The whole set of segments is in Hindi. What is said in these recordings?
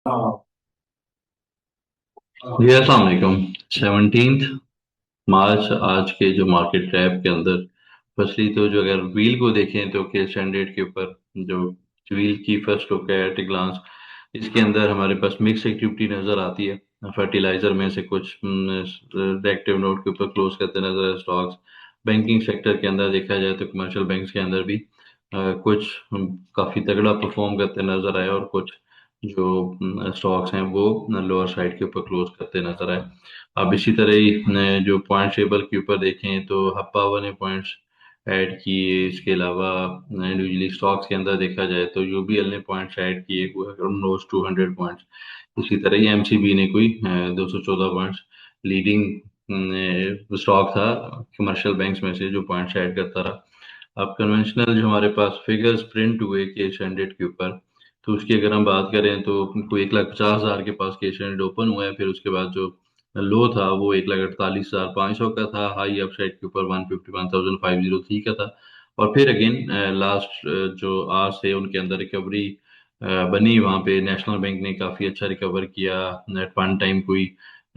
जी अस्सलाम वालेकुम। 17 मार्च आज के जो मार्केट रैप के अंदर फर्स्टली तो जो अगर व्हील को देखें तो के स्टैंडर्ड के ऊपर जो व्हील की फर्स्ट लुक है एट ए ग्लांस, इसके अंदर हमारे पास मिक्स एक्टिविटी नजर आती है। फर्टिलाइजर में से कुछ डायरेक्टिव नोट के ऊपर क्लोज करते नजर है स्टॉक्स। बैंकिंग सेक्टर के अंदर देखा जाए तो कमर्शियल बैंक्स के अंदर भी कुछ काफी तगड़ा परफॉर्म करते नजर आए और कुछ जो स्टॉक्स हैं वो लोअर साइड के ऊपर क्लोज करते नजर आए। अब इसी तरह ही जो पॉइंट टेबल के ऊपर देखें तो हप्पा ने पॉइंट्स ऐड किए। इसके अलावा इंडिविजुअली स्टॉक्स के अंदर देखा जाए तो यूबीएल ने पॉइंट्स ऐड किए ऑलमोस्ट 200 पॉइंट्स। इसी तरह ही एमसीबी ने कोई 214 पॉइंट्स लीडिंग स्टॉक था कमर्शियल बैंक्स में से जो पॉइंट्स ऐड करता रहा। अब कन्वेंशनल जो हमारे पास फिगर्स प्रिंट हुए केस हंड्रेड के ऊपर, तो उसकी अगर हम बात करें तो कोई 1,50,000 के पास केस हंड्रेड ओपन हुआ है। फिर उसके बाद जो लो था वो 1,48,500 का था। हाई अपसाइड के ऊपर 151,503 का था। और फिर अगेन लास्ट जो आवर्स थे उनके अंदर रिकवरी बनी। वहां पे नेशनल बैंक ने काफी अच्छा रिकवर किया। एट वन टाइम कोई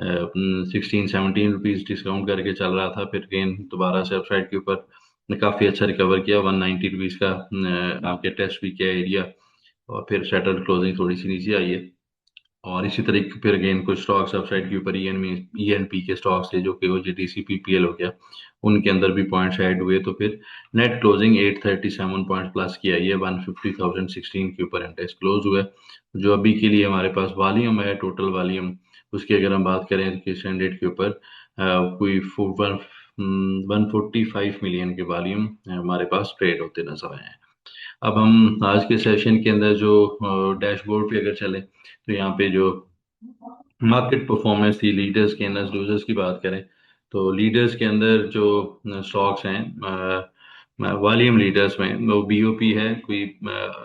16-17 रुपीज डिस्काउंट करके चल रहा था, फिर अगेन दोबारा से अपसाइड के ऊपर काफी अच्छा रिकवर किया। 190 रुपीज का आपके टेस्ट भी किया एरिया, और फिर सेटल क्लोजिंग थोड़ी सी नीचे आई है। और इसी तरीके फिर अगेन कुछ स्टॉक्स अपसाइड के ऊपर ईएनपी के स्टॉक्स थे जो कि वो जीटीसी पीपीएल हो गया, उनके अंदर भी पॉइंट्स ऐड हुए। तो फिर नेट क्लोजिंग 837 पॉइंट प्लस की आई है। 150,016 के ऊपर इंडेक्स क्लोज हुआ है। जो अभी के लिए हमारे पास वॉल्यूम है, टोटल वॉल्यूम, उसकी अगर हम बात करें कि स्टैंडर्ड के ऊपर कोई 145 मिलियन के वॉल्यूम हमारे पास ट्रेड होते नजर आए हैं। अब हम आज के सेशन के अंदर जो डैशबोर्ड पे अगर चले तो यहाँ पे जो मार्केट परफॉर्मेंस थी, लीडर्स के अंदर लूजर्स की बात करें तो लीडर्स के अंदर जो स्टॉक्स हैं वॉल्यूम लीडर्स में वो बीओपी है, कोई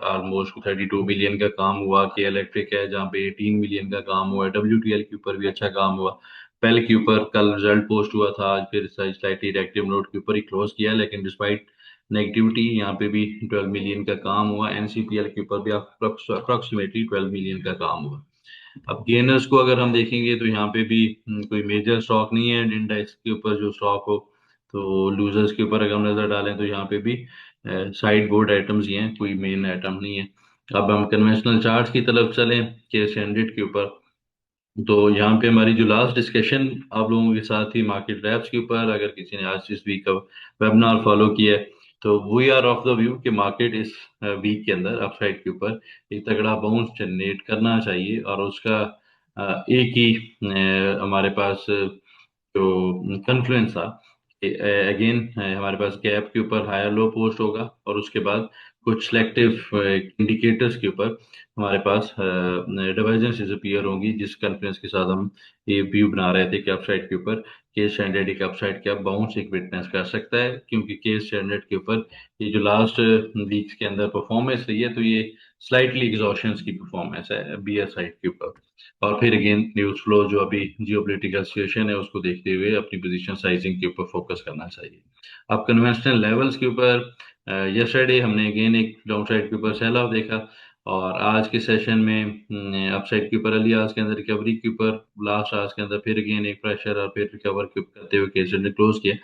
ऑलमोस्ट 32 मिलियन का काम हुआ। के इलेक्ट्रिक है जहाँ पे 18 मिलियन का काम हुआ। डब्ल्यूटीएल के ऊपर भी अच्छा काम हुआ। पेल के ऊपर कल रिजल्ट पोस्ट हुआ था, आज फिर स्लाइटली एक्टिव नोट के ऊपर ही क्लोज किया, लेकिन डिस्पाइट नेगेटिविटी यहाँ पे भी 12 मिलियन का काम हुआ। एनसीपीएल के ऊपर भी अप्रोक्सीमेटली 12 मिलियन का काम हुआ। अब गेनर्स को अगर हम देखेंगे तो यहाँ पे भी कोई मेजर स्टॉक नहीं है इंडेक्स के ऊपर जो स्टॉक हो। तो लूजर्स के ऊपर अगर हम नजर डालें तो यहाँ पे भी साइड बोर्ड आइटम्स ही हैं, कोई मेन आइटम नहीं है। अब हम कन्वेंशनल चार्ट्स की तरफ चलें केस हंड्रेड के ऊपर, तो यहाँ पे हमारी जो लास्ट डिस्कशन आप लोगों के साथ थी मार्केट रैप्स के ऊपर, अगर किसी ने आज इस वीक का वेबिनार फॉलो किया है तो we are of the view कि मार्केट इस वीक के अंदर अपसाइड के ऊपर एक तगड़ा बाउंस जनरेट करना चाहिए। और उसका एक ही हमारे पास जो कन्फ्लुएंस था, अगेन हमारे पास गैप के ऊपर हायर लो पोस्ट होगा और उसके बाद कुछ सिलेक्टिव इंडिकेटर्स के ऊपर हमारे पास डिवर्जेंसेस अपीयर होंगी, जिस कॉन्फ्रेंस के साथ हम ये व्यू बना रहे थे कि अपसाइड के ऊपर केस स्टैंडर्ड एक अपसाइड का बाउंस एक विटनेस कर सकता है। क्योंकि केस स्टैंडर्ड के ऊपर ये जो लास्ट वीक्स के अंदर परफॉर्मेंस रही है तो ये स्लाइटली एग्जॉशन की परफॉर्मेंस है बीयर साइड के ऊपर। और फिर अगेन न्यूज फ्लो जो अभी जियोपॉलिटिकल सिचुएशन है उसको देखते हुए अपनी पोजीशन साइजिंग के ऊपर फोकस करना चाहिए। अब कन्वेंशनल लेवल्स के ऊपर यस्टरडे हमने अगेन एक डाउन साइड के ऊपर सेल ऑफ देखा, और आज के सेशन में अपसाइड के ऊपर अलियास के अंदर रिकवरी के ऊपर लास्ट आवर्स के अंदर फिर अगेन एक प्रेशर और फिर रिकवर करते हुए केस ने क्लोज किया।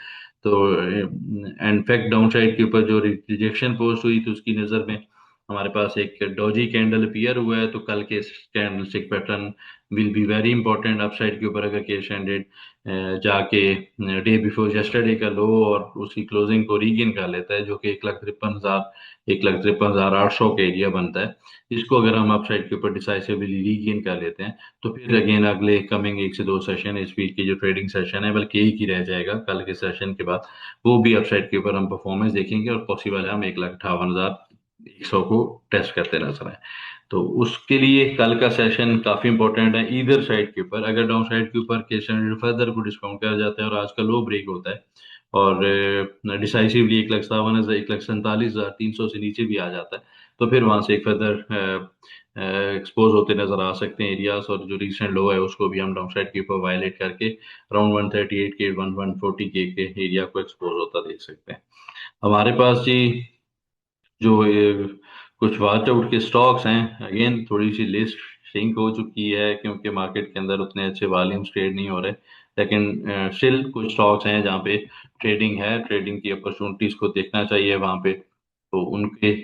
तो इनफैक्ट डाउन साइड के ऊपर जो रिजेक्शन पोस्ट हुई थी उसकी नज़र में हमारे पास एक डॉजी कैंडल अपीयर हुआ है। तो कल के candle stick pattern will be very important upside के ऊपर। अगर केस एंडेड जाके डे बिफोर यस्टरडे का लो और उसकी क्लोजिंग को रीगेन कर लेता है, जो कि 1,53,800 का एरिया बनता है, इसको अगर हम अपसाइड के ऊपर डिसाइसिवली रीगेन कर लेते हैं तो फिर अगेन अगले कमिंग 1 से 2 सेशन, इस वीक की जो ट्रेडिंग सेशन है बल्कि एक ही रह जाएगा कल के सेशन के बाद, वो भी अपसाइड के ऊपर हम परफॉर्मेंस देखेंगे और पॉसिबल है हम 1,58,100 को टेस्ट करते नजर आए। तो उसके लिए कल का सेशन काफी इंपॉर्टेंट है इधर साइड के ऊपर। अगर डाउन साइड के ऊपर केस फर्दर को डिस्काउंट किया जाता है और आज का लो ब्रेक होता है और डिसाइसिवली 1,57,000 1,47,300 से नीचे भी आ जाता है तो फिर वहां से एक फर्दर एक्सपोज होते नजर आ सकते हैं एरियाज, और जो रिसेंट लो है उसको भी हम डाउन साइड के ऊपर वायलेट करके अराउंड 138 के 140 के एरिया को एक्सपोज होता देख सकते हैं। हमारे पास जी जो ये कुछ वॉच आउट के स्टॉक्स हैं, अगेन थोड़ी सी लिस्ट श्रिंक हो चुकी है क्योंकि मार्केट के अंदर उतने अच्छे वॉल्यूम्स ट्रेड नहीं हो रहे, लेकिन स्टिल कुछ स्टॉक्स हैं जहाँ पे ट्रेडिंग है, ट्रेडिंग की अपॉर्चुनिटीज को देखना चाहिए वहाँ पे। तो उनके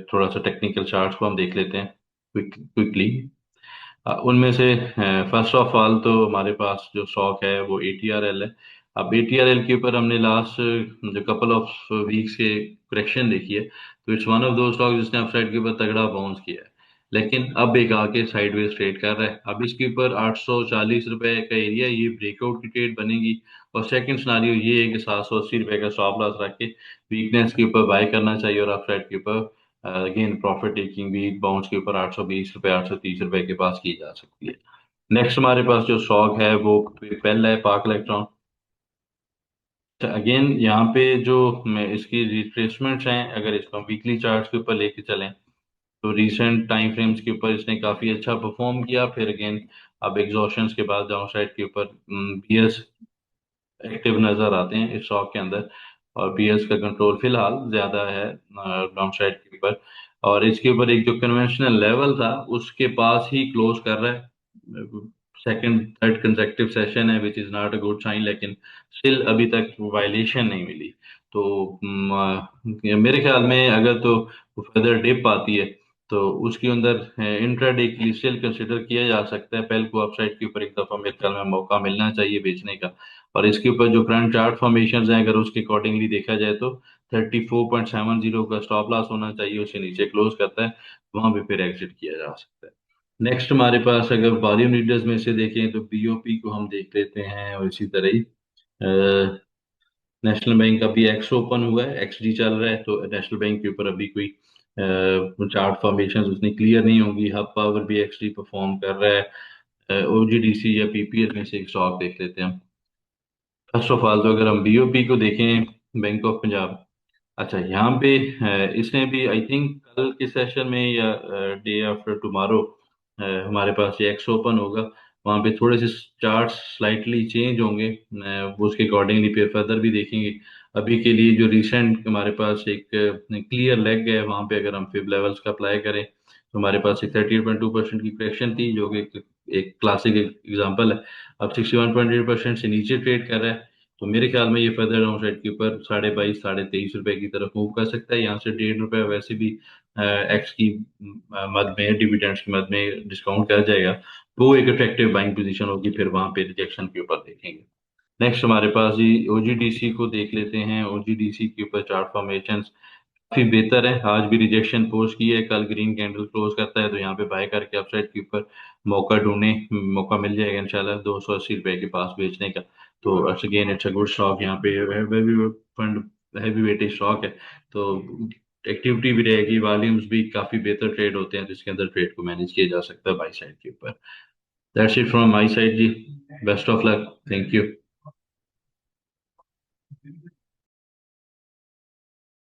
थोड़ा सा टेक्निकल चार्ट्स को हम देख लेते हैं क्विकली। उनमें से फर्स्ट ऑफ ऑल तो हमारे पास जो स्टॉक है वो ATRL है। अब ATRL के ऊपर हमने लास्ट जो कपल ऑफ वीक्स के करेक्शन देखी है, तो इट्स वन ऑफ दो स्टॉक जिसने अपसाइड के ऊपर तगड़ा बाउंस किया है, लेकिन अब एक आके साइडवेज ट्रेड कर रहा है। अब इसके ऊपर 840 रुपए का एरिया, ये ब्रेकआउट की ट्रेड बनेगी। और सेकंड सिनारियो ये है कि 780 रुपए का स्टॉप लॉस रख के वीकनेस के ऊपर बाय करना चाहिए, और अपसाइड के ऊपर अगेन प्रॉफिट टेकिंग भी बाउंस के ऊपर 820 रुपए 830 रुपए के पास की जा सकती है। नेक्स्ट हमारे पास जो स्टॉक है वो पेपल है, पाक इलेक्ट्रॉन। अगेन यहाँ पे जो इसकी रिट्रेसमेंट्स हैं, अगर इसको वीकली चार्ट्स के ऊपर लेके चलें, तो रीसेंट टाइम फ्रेम्स के ऊपर इसने काफी अच्छा परफॉर्म किया। फिर अगेन अब एग्जॉशंस के बाद डाउन साइड के ऊपर बीएस एक्टिव नजर आते हैं इस स्टॉक के अंदर, और बीएस का कंट्रोल फिलहाल ज्यादा है डाउन साइड के ऊपर। और इसके ऊपर एक जो कन्वेंशनल लेवल था उसके पास ही क्लोज कर रहा है, सेकंड थर्ड कंसेक्टिव सेशन है, which is not a good sign, लेकिन स्टिल अभी तक वायलेशन नहीं मिली। तो मेरे ख्याल में अगर तो फर्दर डिप आती है तो उसके अंदर इंट्राडे के लिए स्टिल कंसिडर किया जा सकता है। पहले को अपसाइड के ऊपर एक दफा मेरे ख्याल में मौका मिलना चाहिए बेचने का। और इसके ऊपर जो करंट चार्ट फॉर्मेशन हैं, अगर उसके अकॉर्डिंगली देखा जाए तो 34.70 का स्टॉप लॉस होना चाहिए, उससे नीचे क्लोज करता है वहां पे फिर एग्जिट किया जा सकता है। नेक्स्ट हमारे पास अगर वॉल्यूम लीडर्स में से देखें तो BOP को हम देख लेते हैं, और इसी तरह ही नेशनल बैंक का भी एक्स ओपन हुआ है, XD चल रहा है, तो नेशनल बैंक के ऊपर अभी कोई चार्ट फॉर्मेशन उतनी क्लियर नहीं होगी। हब पावर भी XD परफॉर्म कर रहा है। OGDC या PPL में से एक स्टॉक देख लेते हैं हम। फर्स्ट ऑफ ऑल तो अगर हम BOP को देखें, बैंक ऑफ पंजाब, अच्छा यहाँ पे इसने भी आई थिंक कल के सेशन में या डे आफ्टर टुमारो हमारे पास ये एक्स ओपन होगा, वहाँ पे थोड़े से चार्ट्स स्लाइटली चेंज होंगे, वो उसके अकॉर्डिंगली फिर फर्दर भी देखेंगे। अभी के लिए जो रिसेंट हमारे पास एक क्लियर लेग है, वहाँ पे अगर हम फिब लेवल्स का अप्लाई करें तो हमारे पास एक 38.2% की करेक्शन थी, जो कि एक क्लासिक एग्जांपल है। अब 61.8% से नीचे ट्रेड कर रहा है, तो मेरे ख्याल में ये फर्दर डाउन साइड के ऊपर 22.5 23.5 रुपए की तरफ मूव कर सकता है। यहाँ से 1.5 रुपए वैसे भी एक्स की मद में, डिविडेंड्स की मद में डिस्काउंट कर जाएगा, तो वो एक अट्रैक्टिव बाइंग पोजीशन होगी, फिर वहां पे रिजेक्शन के ऊपर देखेंगे। नेक्स्ट हमारे पास जी OGDC को देख लेते हैं। OGDC के ऊपर चार्ट फॉर्मेशन काफी बेहतर है, आज भी रिजेक्शन पोस्ट की है, कल ग्रीन कैंडल क्लोज करता है तो यहाँ पे बाय करके अपसाइड के ऊपर मौका ढूंढने, मौका मिल जाएगा इंशाल्लाह 280 रुपए के पास बेचने का। तो again it's a good stock, यहाँ पे heavy fund, heavy weightage stock है, तो एक्टिविटी भी रहेगी, वॉल्यूम्स भी काफी बेहतर ट्रेड होते हैं, जिसके अंदर ट्रेड को मैनेज किया जा सकता है बाई साइड के ऊपर। That's it from my side ji, best of luck, thank you.